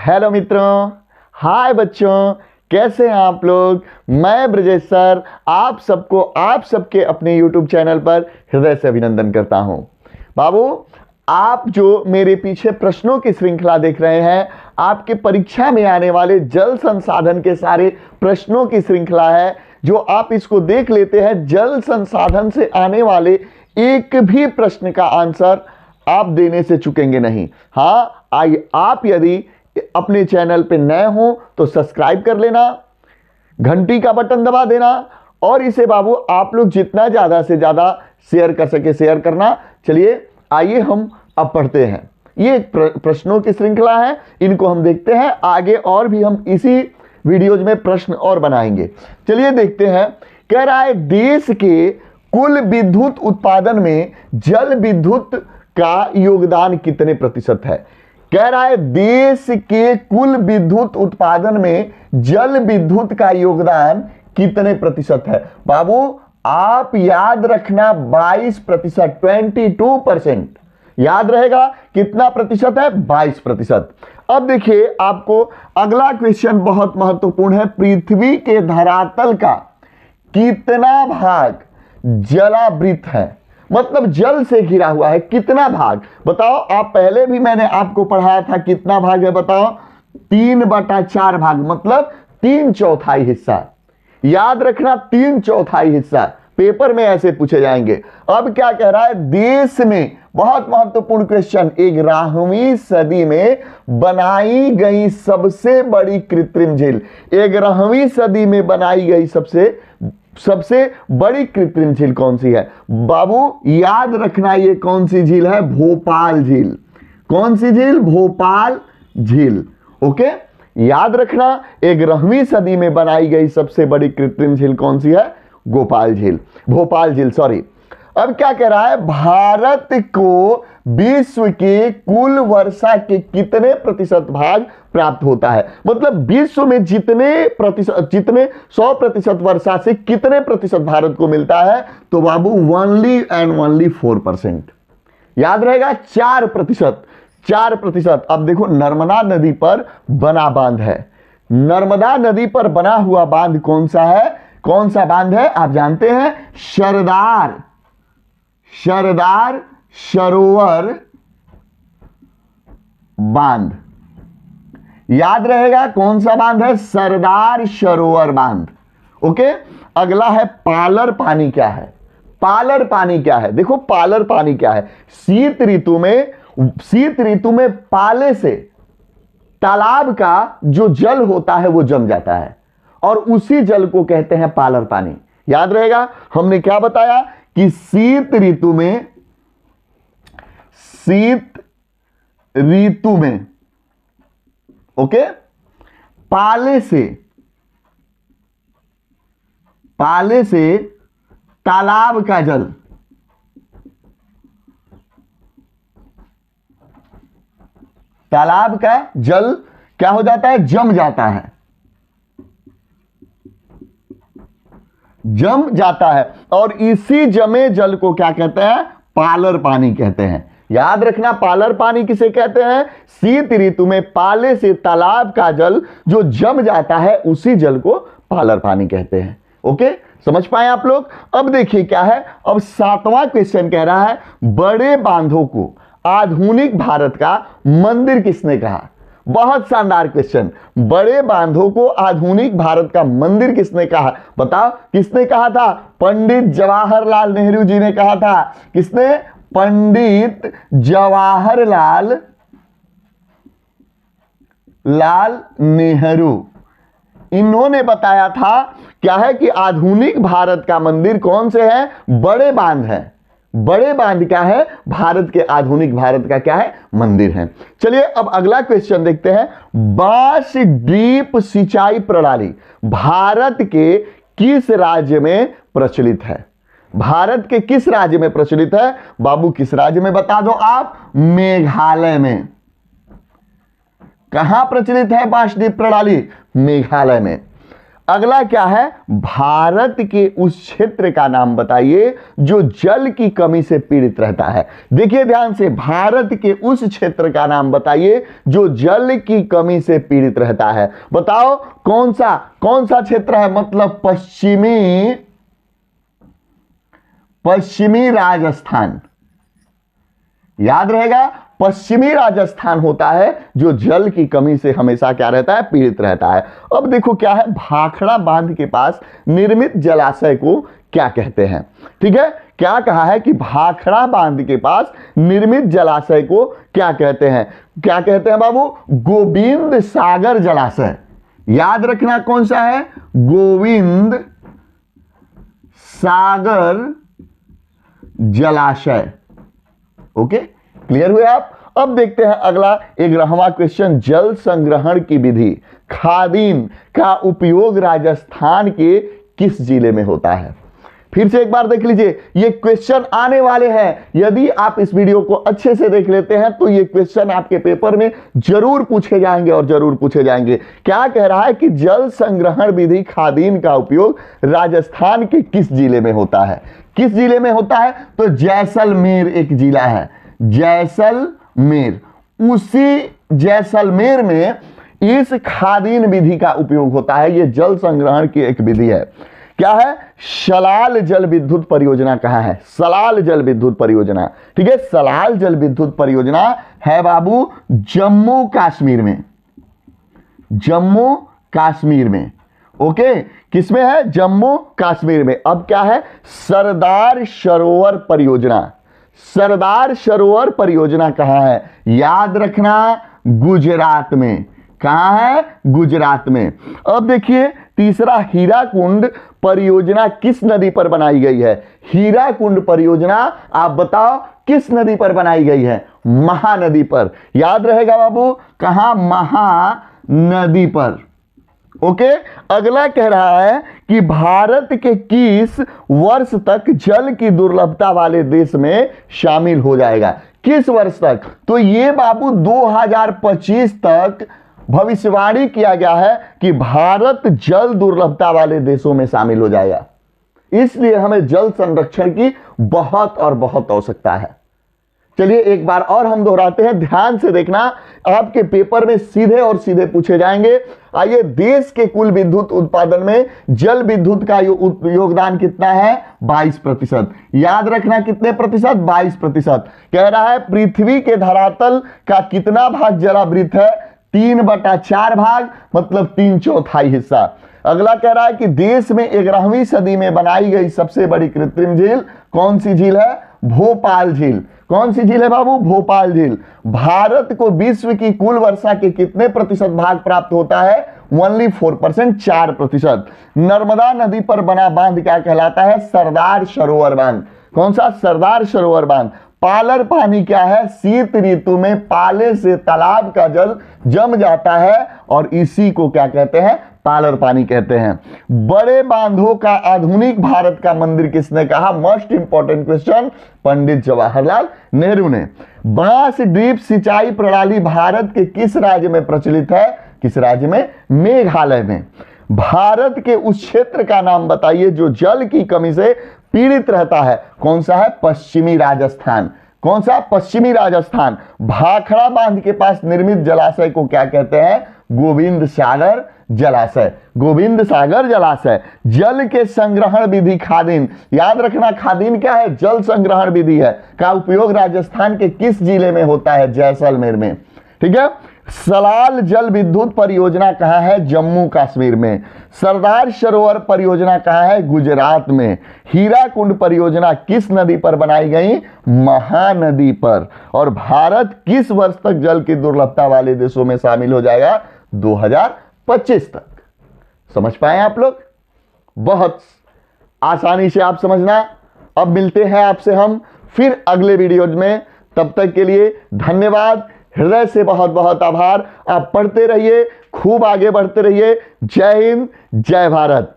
Hello मित्रों, हाय बच्चों, कैसे हैं आप लोग। मैं ब्रजेश सर आप सबको आप सबके अपने YouTube चैनल पर हृदय से अभिनंदन करता हूं। बाबू, आप जो मेरे पीछे प्रश्नों की श्रृंखला देख रहे हैं, आपके परीक्षा में आने वाले जल संसाधन के सारे प्रश्नों की श्रृंखला है। जो आप इसको देख लेते हैं, जल संसाधन से आने वाले एक भी प्रश्न का आंसर आप देने से चूकेंगे नहीं। हाँ, आप यदि अपने चैनल पे नए हो तो सब्सक्राइब कर लेना, घंटी का बटन दबा देना और इसे बाबू आप लोग जितना ज्यादा से ज्यादा शेयर कर सके शेयर करना। चलिए आइए हम अब पढ़ते हैं। ये प्रश्नों की श्रृंखला है, इनको हम देखते हैं आगे और भी हम इसी वीडियोज में प्रश्न और बनाएंगे। चलिए देखते हैं। कह रहा है देश के कुल विद्युत उत्पादन में जल विद्युत का योगदान कितने प्रतिशत है। कह रहा है देश के कुल विद्युत उत्पादन में जल विद्युत का योगदान कितने प्रतिशत है। बाबू आप याद रखना 22%, 22% याद रहेगा। कितना प्रतिशत है? 22%। अब देखिए आपको अगला क्वेश्चन बहुत महत्वपूर्ण है। पृथ्वी के धरातल का कितना भाग जलावृत है, मतलब जल से घिरा हुआ है, कितना भाग बताओ। आप पहले भी मैंने आपको पढ़ाया था, कितना भाग है बताओ। 3/4 भाग, मतलब 3/4 हिस्सा। याद रखना 3/4 हिस्सा, पेपर में ऐसे पूछे जाएंगे। अब क्या कह रहा है, देश में बहुत महत्वपूर्ण क्वेश्चन, 11वीं सदी में बनाई गई सबसे बड़ी कृत्रिम झील। 11वीं सदी में बनाई गई सबसे बड़ी कृत्रिम झील कौन सी है। बाबू याद रखना, ये कौन सी झील है? भोपाल झील। कौन सी झील? भोपाल झील। ओके, याद रखना 11वीं सदी में बनाई गई सबसे बड़ी कृत्रिम झील कौन सी है? भोपाल झील, सॉरी। अब क्या कह रहा है, भारत को विश्व के कुल वर्षा के कितने प्रतिशत भाग प्राप्त होता है, मतलब विश्व में जितने 100% वर्षा से कितने प्रतिशत भारत को मिलता है। तो बाबू ओनली एंड ओनली 4%। याद रहेगा 4%। अब देखो नर्मदा नदी पर बना बांध है। नर्मदा नदी पर बना हुआ बांध कौन सा है? कौन सा बांध है आप जानते हैं? सरदार सरोवर बांध। याद रहेगा कौन सा बांध है? सरदार सरोवर बांध। ओके, अगला है पालर पानी क्या है। पालर पानी क्या है? देखो पालर पानी क्या है। शीत ऋतु में पाले से तालाब का जो जल होता है वो जम जाता है और उसी जल को कहते हैं पालर पानी। याद रहेगा हमने क्या बताया कि शीत ऋतु में ओके, पाले से तालाब का जल क्या हो जाता है? जम जाता है और इसी जमे जल को क्या कहते हैं? पालर पानी कहते हैं। याद रखना पालर पानी किसे कहते हैं? शीत ऋतु में पाले से तालाब का जल जो जम जाता है उसी जल को पालर पानी कहते हैं। ओके, समझ पाए आप लोग। अब देखिए क्या है, अब 7वां क्वेश्चन कह रहा है बड़े बांधों को आधुनिक भारत का मंदिर किसने कहा। बहुत शानदार क्वेश्चन। बड़े बांधों को आधुनिक भारत का मंदिर किसने कहा? बताओ किसने कहा था? पंडित जवाहरलाल नेहरू जी ने कहा था। किसने? पंडित जवाहरलाल नेहरू। इन्होंने बताया था क्या है कि आधुनिक भारत का मंदिर कौन से है? बड़े बांध है। बड़े बांध क्या है? भारत के आधुनिक भारत का क्या है? मंदिर है। चलिए अब अगला क्वेश्चन देखते हैं। बांस ड्रिप सिंचाई प्रणाली भारत के किस राज्य में प्रचलित है? भारत के किस राज्य में प्रचलित है? बाबू किस राज्य में बता दो आप? मेघालय में। कहां प्रचलित है बांस ड्रिप प्रणाली? मेघालय में। अगला क्या है, भारत के उस क्षेत्र का नाम बताइए जो जल की कमी से पीड़ित रहता है। देखिए ध्यान से, भारत के उस क्षेत्र का नाम बताइए जो जल की कमी से पीड़ित रहता है। बताओ कौन सा क्षेत्र है, मतलब पश्चिमी राजस्थान। याद रहेगा, पश्चिमी राजस्थान होता है जो जल की कमी से हमेशा क्या रहता है, पीड़ित रहता है। अब देखो क्या है, भाखड़ा बांध के पास निर्मित जलाशय को क्या कहते हैं। ठीक है, क्या कहा है कि भाखड़ा बांध के पास निर्मित जलाशय को क्या कहते हैं, क्या कहते हैं बाबू, गोविंद सागर जलाशय। याद रखना कौन सा है, गोविंद सागर जलाशय। ओके, क्लियर हुए आप। अब देखते हैं अगला 11वां क्वेश्चन, जल संग्रहण की विधि खादीन का उपयोग राजस्थान के किस जिले में होता है। फिर से एक बार देख लीजिए, ये क्वेश्चन आने वाले हैं। यदि आप इस वीडियो को अच्छे से देख लेते हैं तो ये क्वेश्चन आपके पेपर में जरूर पूछे जाएंगे और जरूर पूछे जाएंगे। क्या कह रहा है कि जल संग्रहण विधि खादीन का उपयोग राजस्थान के किस जिले में होता है। किस जिले में होता है, तो जैसलमेर एक जिला है, जैसलमेर। उसी जैसलमेर में इस खादीन विधि का उपयोग होता है। यह जल संग्रहण की एक विधि है। क्या है, सलाल जल विद्युत परियोजना कहां है, सलाल जल विद्युत परियोजना। ठीक है, सलाल जल विद्युत परियोजना है बाबू जम्मू कश्मीर में, जम्मू कश्मीर में। ओके, किसमें है, जम्मू कश्मीर में। अब क्या है, सरदार सरोवर परियोजना। सरदार सरोवर परियोजना कहां है, याद रखना गुजरात में। कहां है, गुजरात में। अब देखिए तीसरा, हीराकुंड परियोजना किस नदी पर बनाई गई है। हीराकुंड परियोजना आप बताओ किस नदी पर बनाई गई है, महानदी पर। याद रहेगा बाबू, कहां, महानदी पर। ओके, अगला कह रहा है कि भारत के किस वर्ष तक जल की दुर्लभता वाले देश में शामिल हो जाएगा। किस वर्ष तक, तो ये बाबू 2025 तक भविष्यवाणी किया गया है कि भारत जल दुर्लभता वाले देशों में शामिल हो जाएगा। इसलिए हमें जल संरक्षण की बहुत और बहुत आवश्यकता है। चलिए एक बार और हम दोहराते हैं, ध्यान से देखना, आपके पेपर में सीधे और सीधे पूछे जाएंगे। आइए, देश के कुल विद्युत उत्पादन में जल विद्युत का योगदान कितना है, 22%। याद रखना कितने प्रतिशत, 22%। कह रहा है पृथ्वी के धरातल का कितना भाग जलावृत है, 3/4 भाग, मतलब 3/4 हिस्सा। अगला कह रहा है कि देश में 11वीं सदी में बनाई गई सबसे बड़ी कृत्रिम झील कौन सी झील है, भोपाल झील। कौन सी झील है बाबू, भोपाल झील। भारत को विश्व की कुल वर्षा के कितने प्रतिशत भाग प्राप्त होता है, ओनली 4%, 4%। नर्मदा नदी पर बना बांध क्या कहलाता है, सरदार सरोवर बांध। कौन सा, सरदार सरोवर बांध। पालर पानी क्या है, शीत ऋतु में पाले से तालाब का जल जम जाता है और इसी को क्या कहते हैं, पालर पानी कहते हैं। बड़े बांधों का आधुनिक भारत का मंदिर किसने कहा, most important question, Pandit Jawaharlal Nehru ने। बांस ड्रिप सिंचाई प्रणाली भारत के किस राज्य में प्रचलित है, किस राज्य में, मेघालय में। भारत के उस क्षेत्र का नाम बताइए जो जल की कमी से पीड़ित रहता है। कौन सा है, पश्चिमी राजस्थान। कौन सा, पश्चिमी राजस्थान। भाखड़ा बांध के पास निर्मित जलाशय को क्या कहते हैं, गोविंद सागर जलाशय, गोविंद सागर जलाशय। जल के संग्रहण विधि खादीन। याद रखना खादीन क्या है, जल संग्रहण विधि है, का उपयोग राजस्थान के किस जिले में होता है, जैसलमेर में। ठीक है, सलाल जल विद्युत परियोजना कहां है, जम्मू कश्मीर में। सरदार सरोवर परियोजना कहां है, गुजरात में। हीराकुंड परियोजना किस नदी पर बनाई गई, महानदी पर। और भारत किस वर्ष तक जल की दुर्लभता वाले देशों में शामिल हो जाएगा, 2025 तक। समझ पाए आप लोग, बहुत आसानी से आप समझना। अब मिलते हैं आपसे हम फिर अगले वीडियो में, तब तक के लिए धन्यवाद, हृदय से बहुत बहुत आभार। आप पढ़ते रहिए, खूब आगे बढ़ते रहिए। जय हिंद, जय भारत।